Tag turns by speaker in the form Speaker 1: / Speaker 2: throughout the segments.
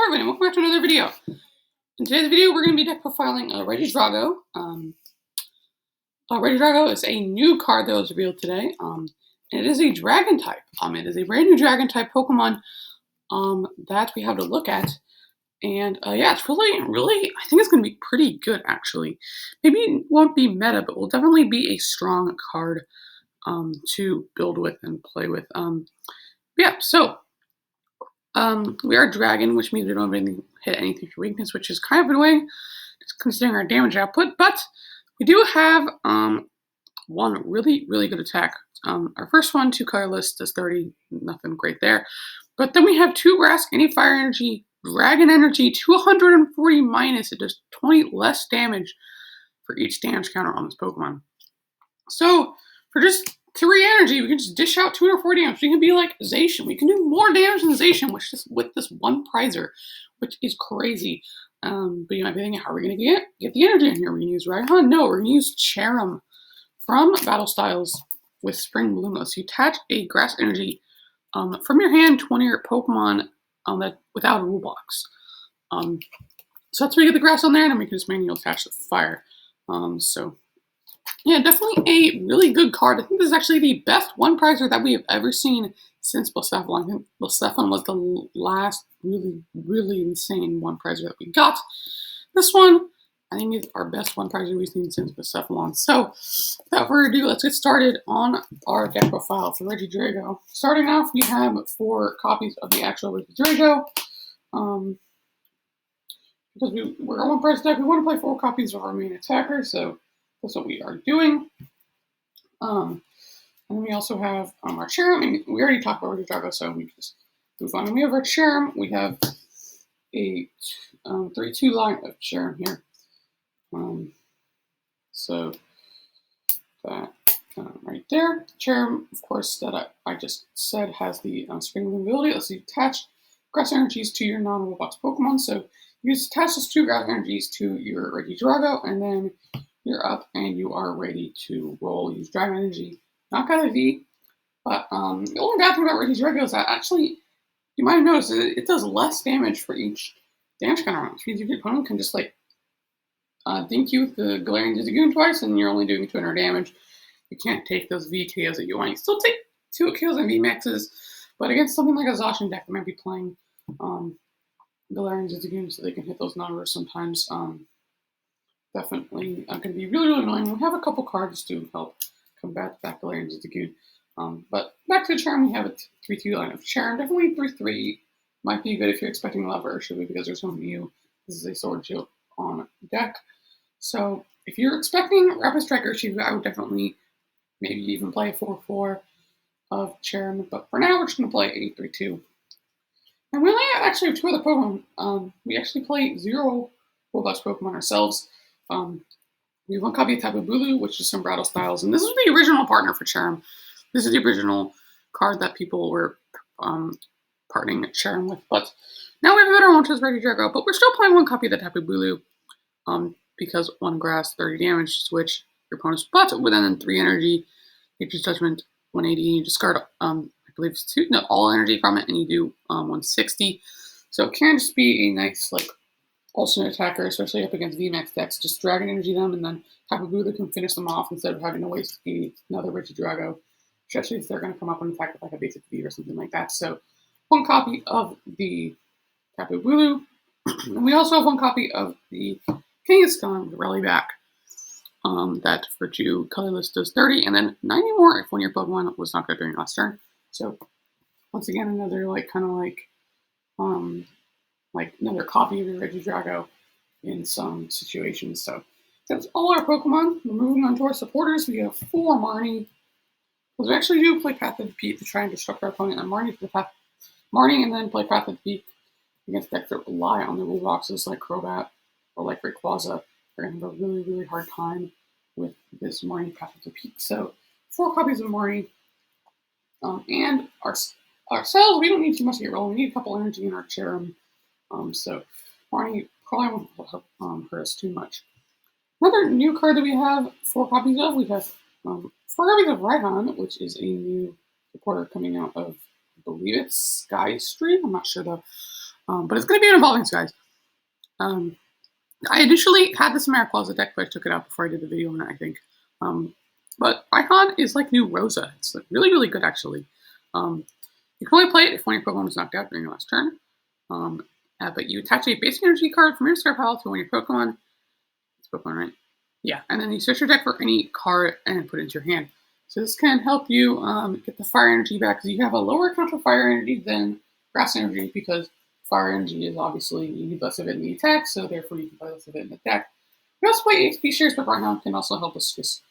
Speaker 1: Hello everyone, welcome back to another video. In today's video, we're going to be deck profiling Regidrago. Regidrago is a new card that was revealed today, and it is a dragon type. It is a brand new dragon type Pokemon that we have to look at. And yeah, it's really, I think it's going to be pretty good actually. Maybe it won't be meta, but will definitely be a strong card to build with and play with. Yeah, so we are dragon, which means we don't have hit anything for weakness, which is kind of annoying, just considering our damage output. But we do have one really good attack. Our first one, 2 colorless, does 30, nothing great there. But then we have 2 grass, any fire energy, dragon energy, 240 minus. It does 20 less damage for each damage counter on this Pokemon. So for just 3 energy, we can just dish out 240 damage. We can be like Zacian. We can do more damage than Zacian with this one prizer, which is crazy. But you might be thinking, how are we going to get the energy in here? We're going to use Raihan? No, we're going to use CHERRIM from Battle Styles with Spring Bloom. So you attach a grass energy from your hand to one of your Pokemon that without a rule box. So that's where you get the grass on there, and then we can just manually attach the fire. So yeah, definitely a really good card. I think this is actually the best one prizer that we have ever seen since Blacephalon. I think Blacephalon was the last really insane one prizer that we got. This one, I think, is our best one prizer we've seen since Blacephalon. So, without further ado, let's get started on our deck profile for Regidrago. Starting off, we have 4 copies of the actual Regidrago. Because we're a one prize deck, we want to play 4 copies of our main attacker, so that's what we are doing. And then we also have our CHERRIM. I mean, we already talked about Regidrago, so we just move on. And we have our CHERRIM. We have a 3-2 line of CHERRIM here. So that right there. CHERRIM, of course, that I just said has the Spring Bloom ability. Let's attach grass energies to your non-rule box Pokemon. So you just attach those 2 grass energies to your Regidrago, and then you're up and you are ready to roll. Use Dragon Energy, not got a V, but the only bad thing about Regidrago is that actually, you might have noticed that it does less damage for each damage counter round, which means your opponent can just like dink you with the Galarian Zigzagoon twice, and you're only doing 200 damage. You can't take those V KOs that you want. You still take 2 KOs and V maxes, but against something like a Zacian deck that might be playing Galarian Zigzagoon so they can hit those numbers sometimes. Definitely going to be really annoying. We have a couple cards to help combat that Galarian Zigzagoon. But back to the CHERRIM, we have a 3-2 line of CHERRIM. Definitely 3-3 might be good if you're expecting a lot of Urshifu because there's no Mew. This is a Sword Shield on deck. So if you're expecting Rapid Strike Urshifu, I would definitely maybe even play a 4-4 of CHERRIM. But for now, we're just going to play a 3-2. And we only actually have 2 other Pokemon. We actually play 0 Robust Pokemon ourselves. We have 1 copy of Tapu Bulu, which is from Battle Styles, and this is the original partner for CHERRIM. This is the original card that people were partnering CHERRIM with, but now we have a better one, which is Regidrago, but we're still playing 1 copy of the Tapu Bulu, because 1 grass, 30 damage, switch your opponent's butt with then 3 energy, HP Judgment, 180, you discard, I believe it's all energy from it, and you do 160, so it can just be a nice, like, alternate attacker, especially up against VMAX decks. Just Dragon Energy them, and then Tapu Bulu can finish them off instead of having to waste another Regidrago, especially if they're going to come up and attack with like a basic V or something like that. So 1 copy of the Tapu Bulu, and we also have 1 copy of the Kangaskhan Rally Back. That for 2 colorless does 30, and then 90 more if one of your Pokemon was not good during last turn. So once again, another like another copy of your Regidrago in some situations. So that's all our Pokemon. We're moving on to our supporters. We have 4 Marnie. Because we actually do play Path of the Peak to try and disrupt our opponent, and Marnie and then play Path of the Peak against decks that rely on the rule boxes like Crobat or like Rayquaza. We're going to have a really hard time with this Marnie Path of the Peak. So 4 copies of Marnie. And ourselves, we don't need too much to get rolling. We need a couple energy in our CHERRIM. So Marnie probably won't hurt us too much. Another new card that we have 4 copies of, we have 4 copies of Raihan, which is a new supporter coming out of, I believe it's Sky Stream. I'm not sure though. But it's going to be an evolving, guys. I initially had this in my closet deck, but I took it out before I did the video on it, I think. But Icon is like new Rosa. It's like really, really good, actually. You can only play it if one of your Pokemon is knocked out during your last turn. But you attach a basic energy card from your discard pile to one of your Pokemon. It's Pokemon, right? Yeah, and then you search your deck for any card and put it into your hand. So this can help you get the fire energy back, because you have a lower count of fire energy than grass energy, because fire energy is obviously, you need less of it in the attack, so therefore you can play less of it in the deck. We also play HP shares, but right now can also help us just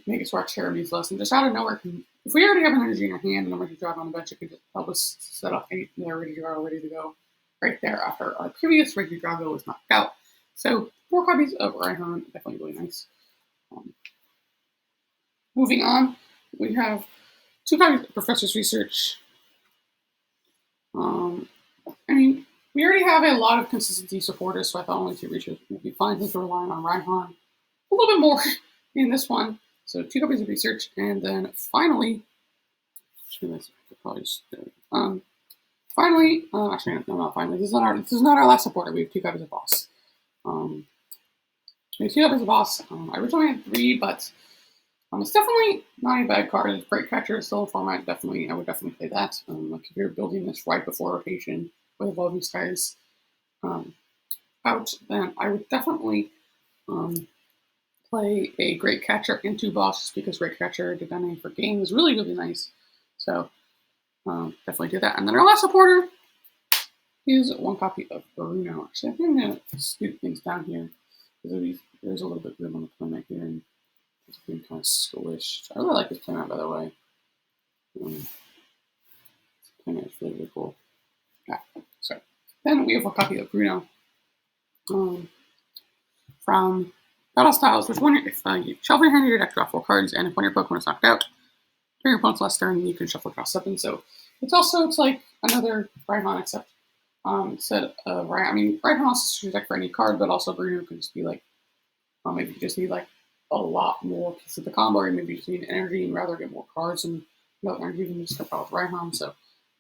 Speaker 1: make it so our CHERRIM needs less. And just out of nowhere, if we already have an energy in our hand and a Regidrago on the bench, it can just help us set up a Regidrago ready to go right there after our previous Regidrago was knocked out. So 4 copies of Raihan, definitely really nice. Moving on, we have 2 copies of Professor's Research. I mean, we already have a lot of consistency supporters, so I thought only 2 research would be fine since we're relying on Raihan a little bit more in this one. So 2 copies of research, and then finally, finally, actually, no, not finally. This is not our last supporter. We have 2 copies of Boss. We have 2 copies of Boss. I originally had 3, but it's definitely not a bad card. It's Break Catcher is still in format. I would definitely play that. Like if you're building this right before rotation with Evolving Skies out, then I would definitely play a Great Catcher into Boss, just because Great Catcher, depending for game, is really, really nice. So definitely do that. And then our last supporter is 1 copy of Bruno. Actually, I think I'm going to scoot things down here, because there's a little bit room on the playmat here, and it's being kind of squished. I really like this playmat, by the way. This playmat is really, really cool. Yeah, so then we have 1 copy of Bruno from Battle Styles, which if you shuffle your hand in your deck, draw 4 cards, and if one of your Pokemon is knocked out during your opponent's last turn, you can shuffle, draw 7. So it's like another Raihan, except instead of Raihan also suits your deck for any card, but also Bruno can just be like, maybe you just need like a lot more pieces of the combo, or maybe you just need energy and rather get more cards and energy than just start out with Raihan. So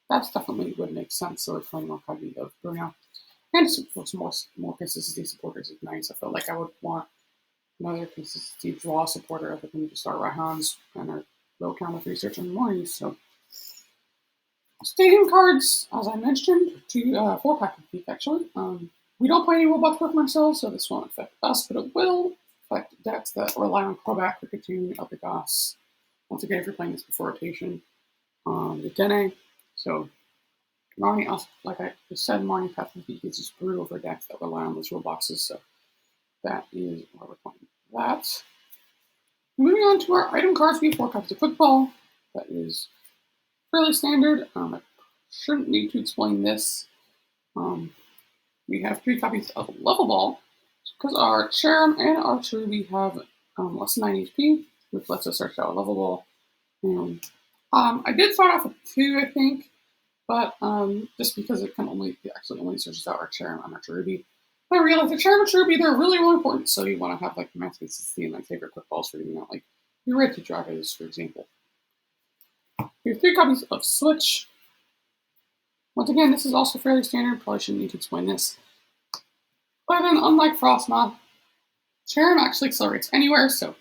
Speaker 1: that's definitely would make sense. So we're playing 1 copy of Bruno. And just for some more consistency supporters is nice. I feel like I would want another consistency draw supporter other than just our Raihans and our low count of research in the morning. So stadium cards, as I mentioned, 4-pack of Peak actually. We don't play any Roblox Pokemon ourselves, so this won't affect us, but it will affect decks that rely on Crobat, Rickettune, Eldegoss. Once again, if you're playing this before rotation, the Dene. So Marnie, also, like I just said, Marnie Path of Peak is just brutal for decks that rely on those Robloxes, so that is why we're playing that. Moving on to our item cards, we have 4 copies of Quickball. That is fairly standard. I shouldn't need to explain this. We have 3 copies of Level Ball, because our CHERRIM and our Cherubi have less than 9 HP, which lets us search out a Level Ball. And I did start off with 2, I think, but just because it only searches out our CHERRIM and our Cherubi. I realized that CHERRIM and Cherubi, they're really, really important, so you want to have like max consistency and my favorite quick balls for getting out, like your Regidragos, for example. We have 3 copies of Switch. Once again, this is also fairly standard, probably shouldn't need to explain this. But then, unlike Frostmoth, CHERRIM actually accelerates anywhere, so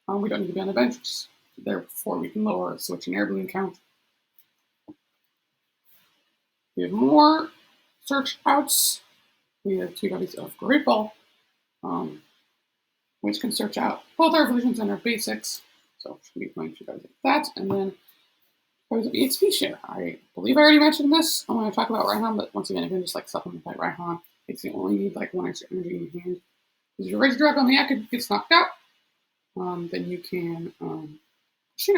Speaker 1: we don't need to be on the bench. Just therefore, we can lower our Switch and Air Balloon count. We have more search outs. We have 2 copies of Great Ball, which can search out both our evolutions and our basics. So should be playing 2 copies of that. And then copies of EXP share. I believe I already mentioned this. I'm going to talk about Raihan, but once again, if you just like supplement that Raihan, if you only need like 1 extra energy in your hand. If your Regidrago on the active gets knocked out, then you can, you actually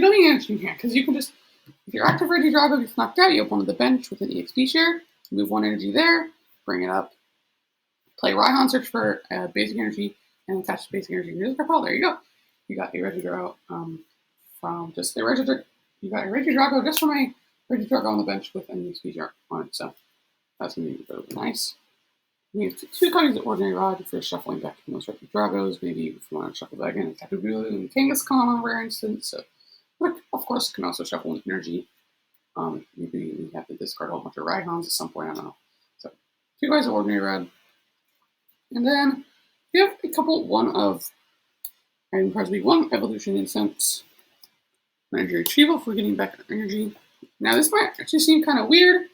Speaker 1: don't need energy in your hand, because you can just, if your active Regidrago gets knocked out, you have 1 on the bench with an EXP share, move 1 energy there, bring it up, play Raihan, search for basic energy, and attach the basic energy to your pile. There you go. You got a Regidrago from just the Regidrago. You got a Regidrago just from a Regidrago on the bench with an EXP share on it. So that's going to be really nice. We have 2 copies of Ordinary Rod for shuffling back in those Regidragos. Maybe if you want to shuffle back in, Tapu Bulu and Kangaskhan on a rare instance. So, but of course, you can also shuffle in energy. Maybe we have to discard a whole bunch of Rhyhorns at some point, I don't know. So 2 guys of Ordinary Red. And then we have a couple, one of Iron Presby, 1 Evolution Incense, Energy Retrieval for getting back our energy. Now this might actually seem kind of weird.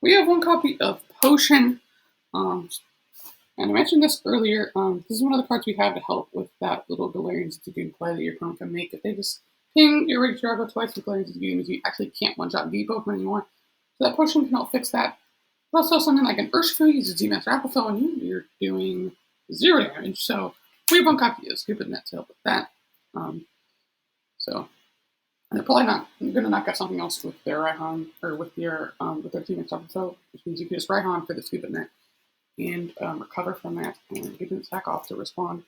Speaker 1: We have 1 copy of Potion. And I mentioned this earlier. This is one of the cards we have to help with that little Galarian Ziggy play that your opponent can make. If they just ping your Regidrago twice with Galarian Ziggy, means you actually can't one-shot V Pokemon anymore. So that Potion can help fix that. Also, something like an Urshifu uses Z-Master Aquafil on you, you're doing 0 damage. So we have 1 copy of Stupid Net to help with that. And they're probably not going to knock out something else with their Rhyhorn, or with their Z-Master Aquafil, which means you can just Rhyhorn for the Stupid Net and recover from that and get an attack off to respond.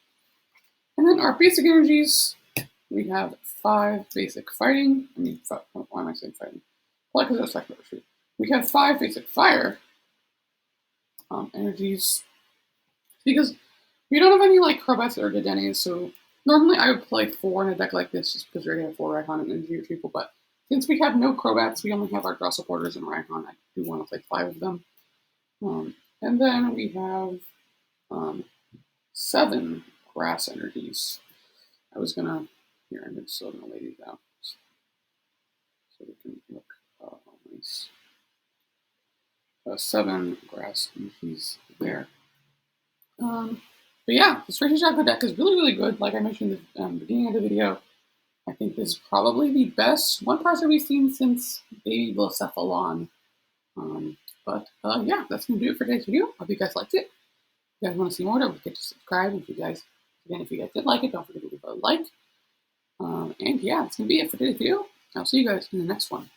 Speaker 1: And then our basic energies, we have 5 basic fighting. Why am I saying fighting? Well, because that's like Urshifu. We have 5 basic fire energies, because we don't have any like Crobats or Dedenes, so normally I would play 4 in a deck like this just because we already have 4 Rhyhorn and Energy Retrieval, but since we have no Crobats, we only have our Draw Supporters and Rhyhorn. I do want to play 5 of them. And then we have 7 grass energies. I'm just still gonna lay these out so we can look nice. 7 grass energies there. But yeah, this Regidrago deck is really, really good. Like I mentioned at the beginning of the video, I think this is probably the best one parser we've seen since Baby Blacephalon. But yeah, that's going to do it for today's video. Hope you guys liked it. If you guys want to see more, don't forget to subscribe. If you guys did like it, don't forget to leave a like. And yeah, that's going to be it for today's video. I'll see you guys in the next one.